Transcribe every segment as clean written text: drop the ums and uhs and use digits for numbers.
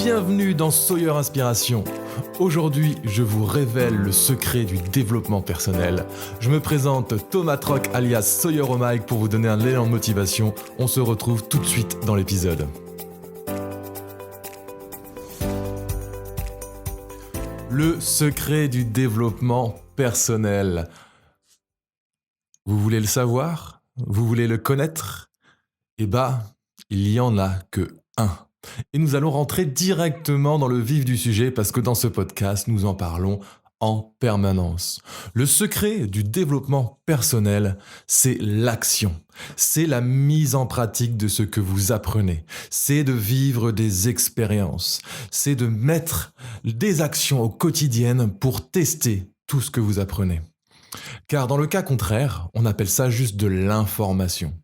Bienvenue dans Sawyer Inspiration. Aujourd'hui, je vous révèle le secret du développement personnel. Je me présente Thomas Troc alias Sawyer au mic pour vous donner un élan de motivation. On se retrouve tout de suite dans l'épisode. Le secret du développement personnel. Vous voulez le savoir ? Vous voulez le connaître ? Eh bien, il n'y en a que un. Et nous allons rentrer directement dans le vif du sujet parce que dans ce podcast, nous en parlons en permanence. Le secret du développement personnel, c'est l'action. C'est la mise en pratique de ce que vous apprenez. C'est de vivre des expériences. C'est de mettre des actions au quotidien pour tester tout ce que vous apprenez. Car dans le cas contraire, on appelle ça juste de l'information.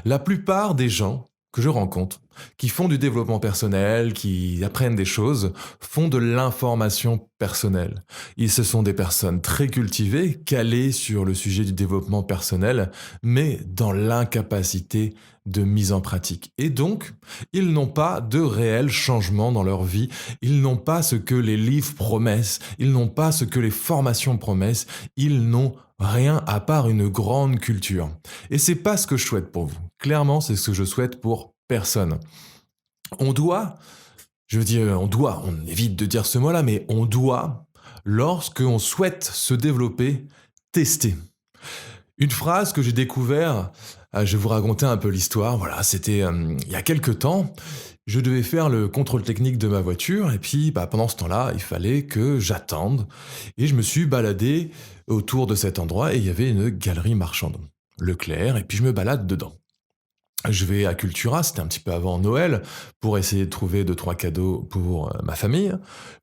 La plupart des gens que je rencontre, qui font du développement personnel, qui apprennent des choses, font de l'information personnelle. Ce sont des personnes très cultivées, calées sur le sujet du développement personnel, mais dans l'incapacité de mise en pratique. Et donc, ils n'ont pas de réel changement dans leur vie, ils n'ont pas ce que les livres promettent, ils n'ont pas ce que les formations promettent, ils n'ont rien à part une grande culture. Et c'est pas ce que je souhaite pour vous. Clairement, c'est ce que je souhaite pour personne. On évite de dire ce mot-là, mais on doit, lorsqu'on souhaite se développer, tester. Une phrase que j'ai découvert, je vais vous raconter un peu l'histoire, voilà, c'était il y a quelques temps, je devais faire le contrôle technique de ma voiture et puis pendant ce temps-là, il fallait que j'attende et je me suis baladé autour de cet endroit et il y avait une galerie marchande, Leclerc, et puis je me balade dedans. Je vais à Cultura, c'était un petit peu avant Noël, pour essayer de trouver 2-3 cadeaux pour ma famille.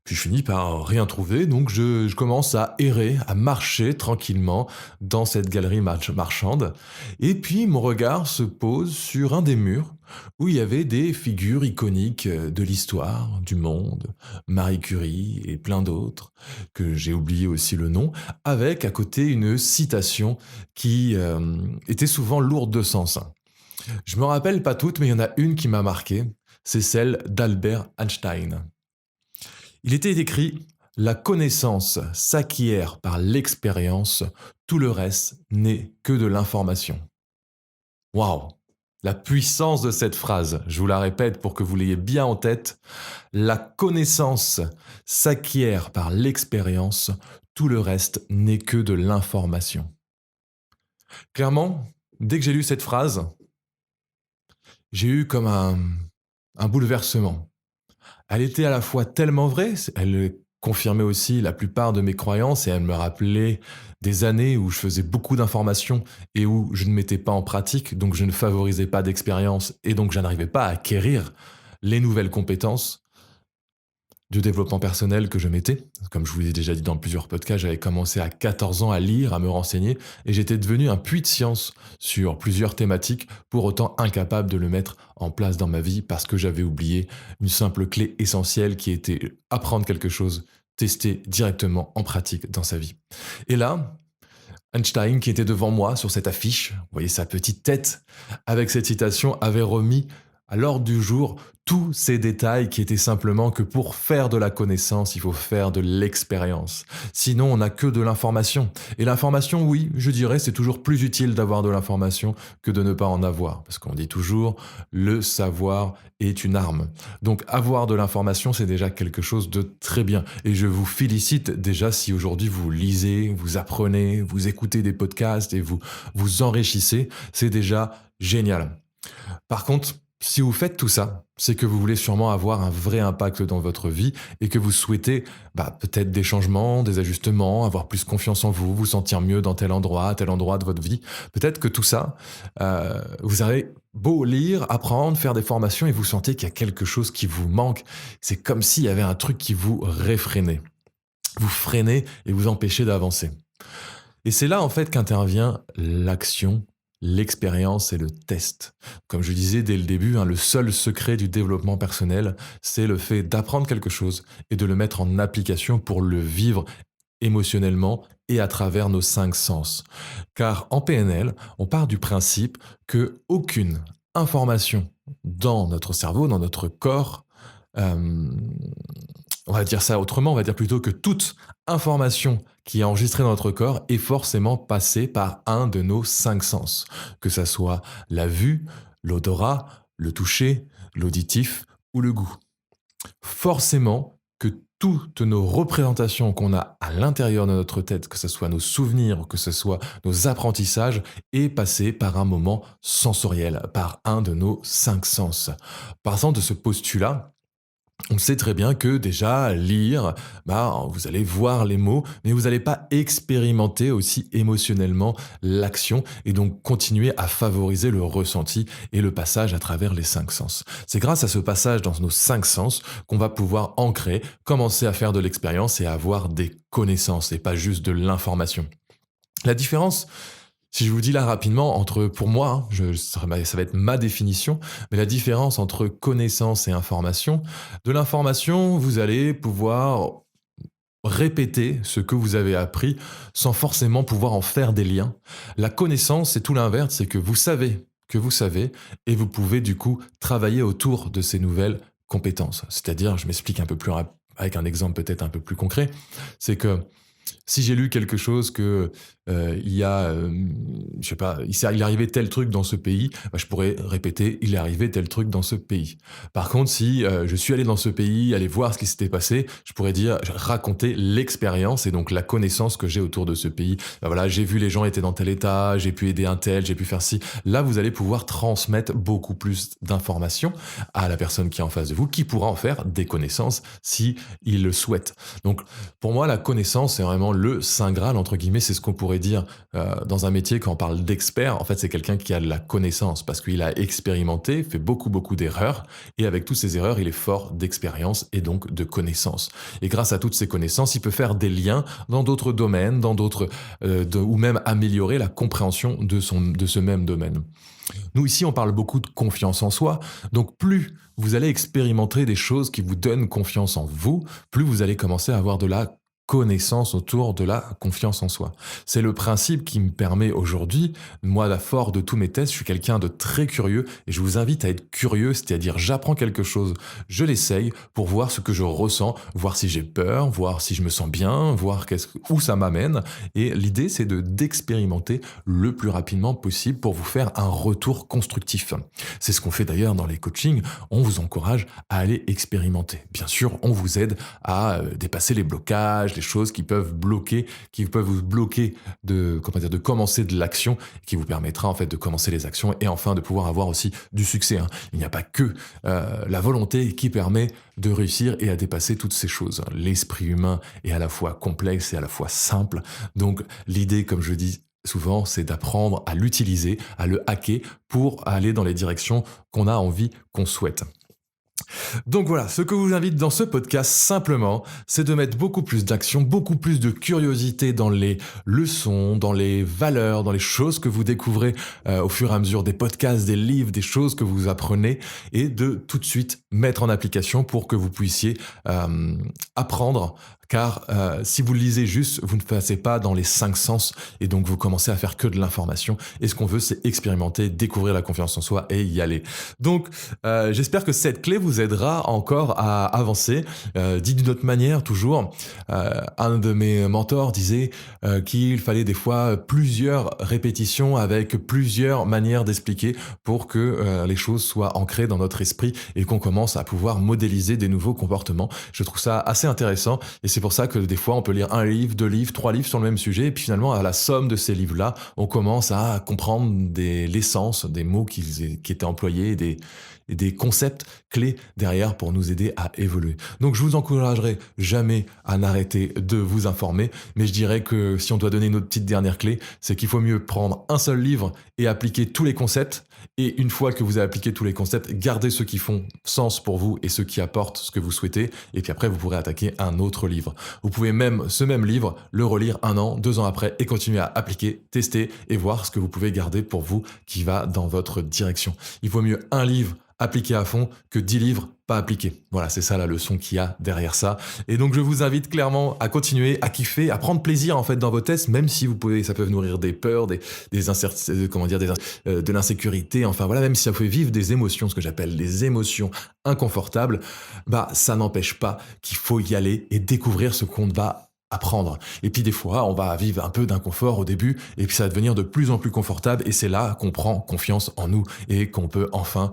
Puis je finis par rien trouver, donc je commence à errer, à marcher tranquillement dans cette galerie marchande. Et puis mon regard se pose sur un des murs où il y avait des figures iconiques de l'histoire, du monde, Marie Curie et plein d'autres, que j'ai oublié aussi le nom, avec à côté une citation qui était souvent lourde de sens. Je me rappelle pas toutes, mais il y en a une qui m'a marqué, c'est celle d'Albert Einstein. Il était écrit « La connaissance s'acquiert par l'expérience, tout le reste n'est que de l'information ». Waouh! La puissance de cette phrase, je vous la répète pour que vous l'ayez bien en tête. La connaissance s'acquiert par l'expérience, tout le reste n'est que de l'information. Clairement, dès que j'ai lu cette phrase, j'ai eu comme un bouleversement. Elle était à la fois tellement vraie, elle confirmait aussi la plupart de mes croyances et elle me rappelait des années où je faisais beaucoup d'informations et où je ne mettais pas en pratique, donc je ne favorisais pas d'expérience et donc je n'arrivais pas à acquérir les nouvelles compétences du développement personnel que je mettais. Comme je vous l'ai déjà dit dans plusieurs podcasts, j'avais commencé à 14 ans à lire, à me renseigner, et j'étais devenu un puits de science sur plusieurs thématiques, pour autant incapable de le mettre en place dans ma vie parce que j'avais oublié une simple clé essentielle qui était apprendre quelque chose, tester directement en pratique dans sa vie. Et là, Einstein, qui était devant moi sur cette affiche, vous voyez sa petite tête, avec cette citation, avait remis à l'ordre du jour tous ces détails qui étaient simplement que pour faire de la connaissance, il faut faire de l'expérience. Sinon, on n'a que de l'information. Et l'information, oui, je dirais, c'est toujours plus utile d'avoir de l'information que de ne pas en avoir. Parce qu'on dit toujours, le savoir est une arme. Donc, avoir de l'information, c'est déjà quelque chose de très bien. Et je vous félicite déjà si aujourd'hui vous lisez, vous apprenez, vous écoutez des podcasts et vous vous enrichissez. C'est déjà génial. Par contre, si vous faites tout ça, c'est que vous voulez sûrement avoir un vrai impact dans votre vie et que vous souhaitez peut-être des changements, des ajustements, avoir plus confiance en vous, vous sentir mieux dans tel endroit de votre vie. Peut-être que tout ça, vous avez beau lire, apprendre, faire des formations et vous sentez qu'il y a quelque chose qui vous manque. C'est comme s'il y avait un truc qui vous réfrénait. Vous freinez et vous empêchez d'avancer. Et c'est là en fait qu'intervient l'action, l'expérience et le test. Comme je disais dès le début, le seul secret du développement personnel, c'est le fait d'apprendre quelque chose et de le mettre en application pour le vivre émotionnellement et à travers nos 5 sens. Car en PNL, on part du principe qu'aucune information dans notre cerveau, dans notre corps, euh, on va dire ça autrement, on va dire plutôt que toute information qui est enregistrée dans notre corps est forcément passée par un de nos cinq sens, que ça soit la vue, l'odorat, le toucher, l'auditif ou le goût. Forcément que toutes nos représentations qu'on a à l'intérieur de notre tête, que ce soit nos souvenirs, que ce soit nos apprentissages, est passé par un moment sensoriel, par un de nos cinq sens. Partant de ce postulat, on sait très bien que déjà, lire, vous allez voir les mots, mais vous n'allez pas expérimenter aussi émotionnellement l'action et donc continuer à favoriser le ressenti et le passage à travers les cinq sens. C'est grâce à ce passage dans nos cinq sens qu'on va pouvoir ancrer, commencer à faire de l'expérience et à avoir des connaissances et pas juste de l'information. La différence, si je vous dis là rapidement, pour moi, ça va être ma définition, mais la différence entre connaissance et information, de l'information, vous allez pouvoir répéter ce que vous avez appris sans forcément pouvoir en faire des liens. La connaissance, c'est tout l'inverse, c'est que vous savez, et vous pouvez du coup travailler autour de ces nouvelles compétences. C'est-à-dire, je m'explique un peu plus avec un exemple peut-être un peu plus concret, c'est que si j'ai lu quelque chose que il y a, je sais pas, il est arrivé tel truc dans ce pays, je pourrais répéter, il est arrivé tel truc dans ce pays. Par contre, si je suis allé dans ce pays, aller voir ce qui s'était passé, je pourrais raconter l'expérience et donc la connaissance que j'ai autour de ce pays. Voilà, j'ai vu les gens étaient dans tel état, j'ai pu aider un tel, j'ai pu faire ci. Là, vous allez pouvoir transmettre beaucoup plus d'informations à la personne qui est en face de vous, qui pourra en faire des connaissances si il le souhaite. Donc, pour moi, la connaissance, c'est vraiment le saint graal, entre guillemets, c'est ce qu'on pourrait dire dans un métier quand on parle d'expert. En fait, c'est quelqu'un qui a de la connaissance parce qu'il a expérimenté, fait beaucoup d'erreurs et avec toutes ces erreurs, il est fort d'expérience et donc de connaissances. Et grâce à toutes ces connaissances, il peut faire des liens dans d'autres domaines, ou même améliorer la compréhension de ce même domaine. Nous, ici, on parle beaucoup de confiance en soi. Donc, plus vous allez expérimenter des choses qui vous donnent confiance en vous, plus vous allez commencer à avoir de la connaissance autour de la confiance en soi. C'est le principe qui me permet aujourd'hui, moi, à la force de tous mes tests, je suis quelqu'un de très curieux et je vous invite à être curieux, c'est-à-dire j'apprends quelque chose, je l'essaye pour voir ce que je ressens, voir si j'ai peur, voir si je me sens bien, voir où ça m'amène. Et l'idée, c'est d'expérimenter le plus rapidement possible pour vous faire un retour constructif. C'est ce qu'on fait d'ailleurs dans les coachings, on vous encourage à aller expérimenter. Bien sûr, on vous aide à dépasser les blocages, les choses qui peuvent vous bloquer de commencer de l'action, qui vous permettra en fait de commencer les actions et enfin de pouvoir avoir aussi du succès. Il n'y a pas que la volonté qui permet de réussir et à dépasser toutes ces choses. L'esprit humain est à la fois complexe et à la fois simple. Donc l'idée, comme je dis souvent, c'est d'apprendre à l'utiliser, à le hacker pour aller dans les directions qu'on a envie, qu'on souhaite. Donc voilà, ce que je vous invite dans ce podcast simplement, c'est de mettre beaucoup plus d'action, beaucoup plus de curiosité dans les leçons, dans les valeurs, dans les choses que vous découvrez au fur et à mesure des podcasts, des livres, des choses que vous apprenez et de tout de suite mettre en application pour que vous puissiez apprendre. Car si vous le lisez juste, vous ne passez pas dans les cinq sens et donc vous commencez à faire que de l'information. Et ce qu'on veut, c'est expérimenter, découvrir la confiance en soi et y aller. Donc, j'espère que cette clé vous aidera encore à avancer. Dit d'une autre manière, toujours, un de mes mentors disait qu'il fallait des fois plusieurs répétitions avec plusieurs manières d'expliquer pour que les choses soient ancrées dans notre esprit et qu'on commence à pouvoir modéliser des nouveaux comportements. Je trouve ça assez intéressant et c'est pour ça que des fois on peut lire un livre, deux livres, trois livres sur le même sujet et puis finalement à la somme de ces livres-là, on commence à comprendre l'essence des mots qui étaient employés et des concepts clés derrière pour nous aider à évoluer. Donc je vous encouragerai jamais à n'arrêter de vous informer, mais je dirais que si on doit donner une autre petite dernière clé, c'est qu'il faut mieux prendre un seul livre et appliquer tous les concepts. Et une fois que vous avez appliqué tous les concepts, gardez ceux qui font sens pour vous et ceux qui apportent ce que vous souhaitez. Et puis après, vous pourrez attaquer un autre livre. Vous pouvez même, ce même livre, le relire 1 an, 2 ans après et continuer à appliquer, tester et voir ce que vous pouvez garder pour vous qui va dans votre direction. Il vaut mieux un livre appliquer à fond que 10 livres pas appliqués. Voilà, c'est ça la leçon qu'il y a derrière ça. Et donc je vous invite clairement à continuer, à kiffer, à prendre plaisir en fait dans vos tests, même si ça peut nourrir des peurs, des incertitudes, de l'insécurité, enfin voilà, même si ça fait vivre des émotions, ce que j'appelle des émotions inconfortables, bah ça n'empêche pas qu'il faut y aller et découvrir ce qu'on va apprendre. Et puis des fois, on va vivre un peu d'inconfort au début, et puis ça va devenir de plus en plus confortable, et c'est là qu'on prend confiance en nous, et qu'on peut enfin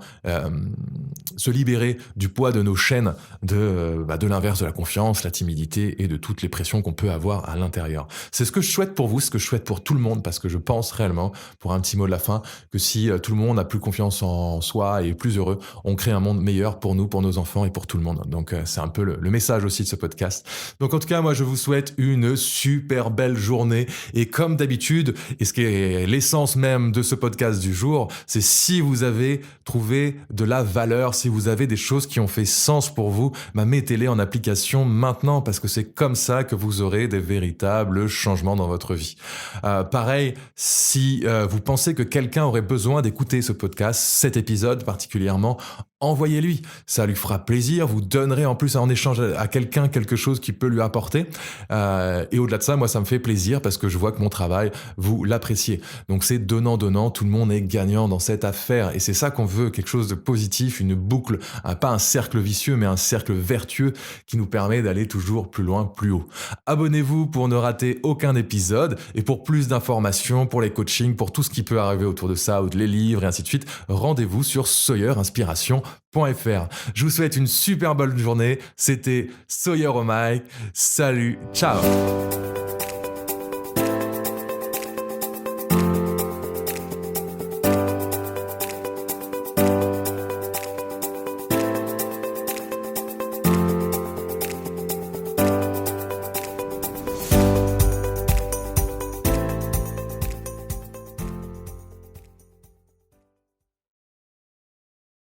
se libérer du poids de nos chaînes de l'inverse de la confiance, la timidité, et de toutes les pressions qu'on peut avoir à l'intérieur. C'est ce que je souhaite pour vous, ce que je souhaite pour tout le monde, parce que je pense réellement, pour un petit mot de la fin, que si tout le monde a plus confiance en soi et est plus heureux, on crée un monde meilleur pour nous, pour nos enfants et pour tout le monde. Donc c'est un peu le message aussi de ce podcast. Donc en tout cas, moi je vous souhaite une super belle journée, et comme d'habitude, et ce qui est l'essence même de ce podcast du jour, c'est si vous avez trouvé de la valeur, si vous avez des choses qui ont fait sens pour vous, bah mettez-les en application maintenant, parce que c'est comme ça que vous aurez des véritables changements dans votre vie. Pareil, si vous pensez que quelqu'un aurait besoin d'écouter ce podcast, cet épisode particulièrement, envoyez-lui, ça lui fera plaisir, vous donnerez en plus en échange à quelqu'un quelque chose qui peut lui apporter, et au-delà de ça, moi ça me fait plaisir parce que je vois que mon travail, vous l'appréciez. Donc c'est donnant, tout le monde est gagnant dans cette affaire, et c'est ça qu'on veut, quelque chose de positif, une boucle, pas un cercle vicieux, mais un cercle vertueux qui nous permet d'aller toujours plus loin, plus haut. Abonnez-vous pour ne rater aucun épisode, et pour plus d'informations, pour les coachings, pour tout ce qui peut arriver autour de ça, ou de les livres et ainsi de suite, rendez-vous sur sawyerinspiration.fr. Je vous souhaite une super bonne journée. C'était Sawyer au mic. Salut, ciao.